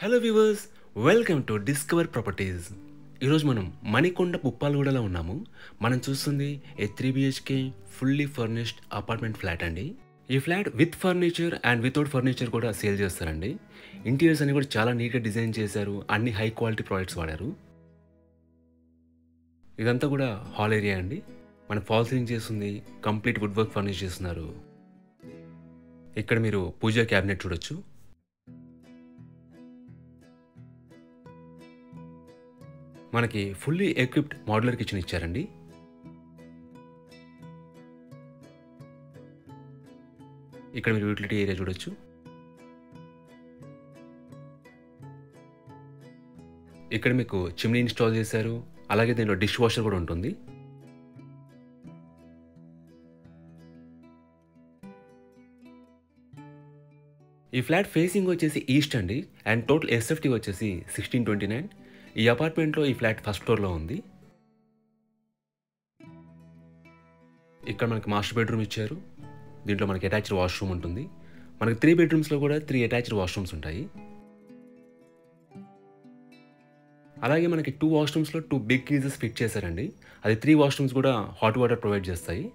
Hello viewers, welcome to discover properties. ఈరోజు మనం మణికొండ పుప్పాలగూడలో ఉన్నాము. మనం చూస్తుంది ఏ 3 BHK fully furnished apartment flat అండి. ఈ flat with furniture and without furniture కూడా సేల్ చేస్తారండి. ఇంటీరియర్స్ అన్ని కూడా చాలా నీట్గా డిజైన్ చేశారు. అన్ని హై క్వాలిటీ ప్రోడక్ట్స్ వాడారు. ఇదంతా కూడా హాల్ ఏరియా అండి. మన ఫాల్ సీలింగ్ చేస్తుంది, కంప్లీట్ వుడ్ వర్క్ ఫర్నిష్ చేస్తున్నారు. ఇక్కడ మీరు పూజా క్యాబినెట్ చూడొచ్చు. మనకి ఫుల్లీ ఎక్విప్డ్ మోడ్యులర్ కిచెన్ ఇచ్చారండి. ఇక్కడ మీరు యూటిలిటీ ఏరియా చూడొచ్చు. ఇక్కడ మీకు చిమ్నీ ఇన్స్టాల్ చేశారు. అలాగే దీనిలో డిష్ వాషర్ కూడా ఉంటుంది. ఈ ఫ్లాట్ ఫేసింగ్ వచ్చేసి ఈస్ట్ అండి. అండ్ టోటల్ ఎస్ఎఫ్టీ వచ్చేసి 1629. ఈ అపార్ట్మెంట్లో ఈ ఫ్లాట్ ఫస్ట్ ఫ్లోర్లో ఉంది. ఇక్కడ మనకి మాస్టర్ బెడ్రూమ్ ఇచ్చారు. దీంట్లో మనకి అటాచ్డ్ వాష్రూమ్ ఉంటుంది. మనకి 3 బెడ్రూమ్స్లో కూడా 3 అటాచ్డ్ వాష్రూమ్స్ ఉంటాయి. అలాగే మనకి 2 వాష్రూమ్స్లో 2 బిగ్ గీజర్స్ ఫిట్ చేశారండి. అది 3 వాష్రూమ్స్ కూడా హాట్ వాటర్ ప్రొవైడ్ చేస్తాయి.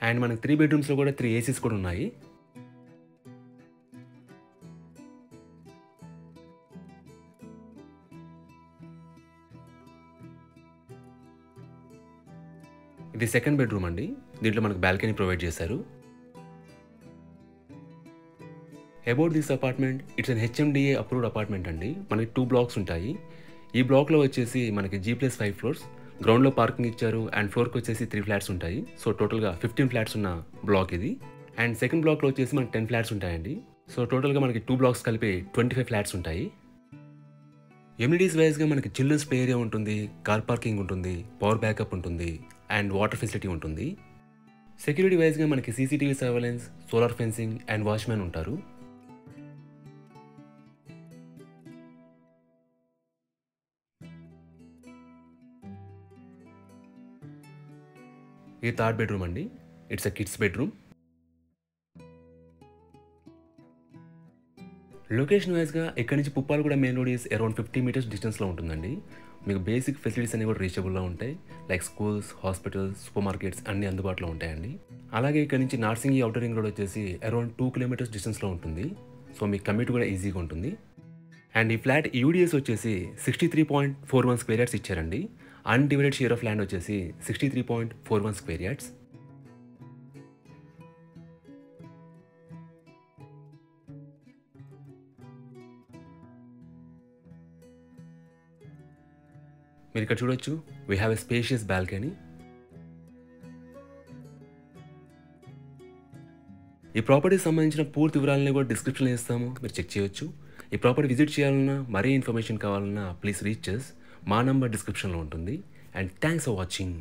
అండ్ మనకి 3 బెడ్రూమ్స్లో కూడా 3 ఏసీస్ కూడా ఉన్నాయి. ఇది సెకండ్ బెడ్రూమ్ అండి. దీంట్లో మనకు బాల్కనీ ప్రొవైడ్ చేశారు. About this apartment, it's an HMDA approved apartment అండి. మనకి 2 బ్లాక్స్ ఉంటాయి. ఈ బ్లాక్లో వచ్చేసి మనకి G+5 ఫ్లోర్స్, గ్రౌండ్లో పార్కింగ్ ఇచ్చారు. అండ్ ఫ్లోర్కి వచ్చేసి 3 ఫ్లాట్స్ ఉంటాయి. సో టోటల్గా 15 ఫ్లాట్స్ ఉన్న బ్లాక్ ఇది. అండ్ సెకండ్ బ్లాక్లో వచ్చేసి మనకి 10 ఫ్లాట్స్ ఉంటాయండి. సో టోటల్గా మనకి 2 బ్లాక్స్ కలిపి 25 ఫ్లాట్స్ ఉంటాయి. ఎమ్యూనిటీస్ వైజ్గా మనకి చిల్డ్రన్స్ ప్లే ఏరియా ఉంటుంది, కార్ పార్కింగ్ ఉంటుంది, పవర్ బ్యాకప్ ఉంటుంది, అండ్ వాటర్ ఫెసిలిటీ ఉంటుంది. సెక్యూరిటీ వైజ్గా మనకి CCTV surveillance, solar fencing and watchmen ఉంటారు. ఇది థర్డ్ బెడ్రూమ్ అండి. It's a kids bedroom. Location వైజ్గా ఇక్కడ నుంచి Puppalaguda main road is around 50 metres డిస్టెన్స్లో ఉంటుందండి. మీకు బేసిక్ ఫెసిలిటీస్ అన్ని కూడా రీచబుల్గా ఉంటాయి. Like schools, hospitals, supermarkets అన్ని అందుబాటులో ఉంటాయండి. అలాగే ఇక్కడ నుంచి నార్సింగి ఔటర్ రింగ్ రోడ్ వచ్చేసి అరౌండ్ 2 కిలోమీటర్స్ డిస్టెన్స్లో ఉంటుంది. సో మీకు కమ్యూట్ కూడా ఈజీగా ఉంటుంది. అండ్ ఈ ఫ్లాట్ UDS వచ్చేసి 63.41 స్క్వేర్ యార్డ్స్ ఇచ్చారండి. అన్డివైడెడ్ షేర్ ఆఫ్ ల్యాండ్ వచ్చేసి 63.41 స్క్వేర్ యార్డ్స్. మీరు ఇక్కడ చూడొచ్చు, we have a spacious balcony. ఈ ప్రాపర్టీకి సంబంధించిన పూర్తి వివరాలని కూడా డిస్క్రిప్షన్లో ఇస్తాము, మీరు చెక్ చేయొచ్చు. ఈ ప్రాపర్టీ విజిట్ చేయాలన్నా, మరీ ఇన్ఫర్మేషన్ కావాలన్నా ప్లీజ్ రీచ్ us. మా నంబర్ డిస్క్రిప్షన్లో ఉంటుంది. And thanks for watching.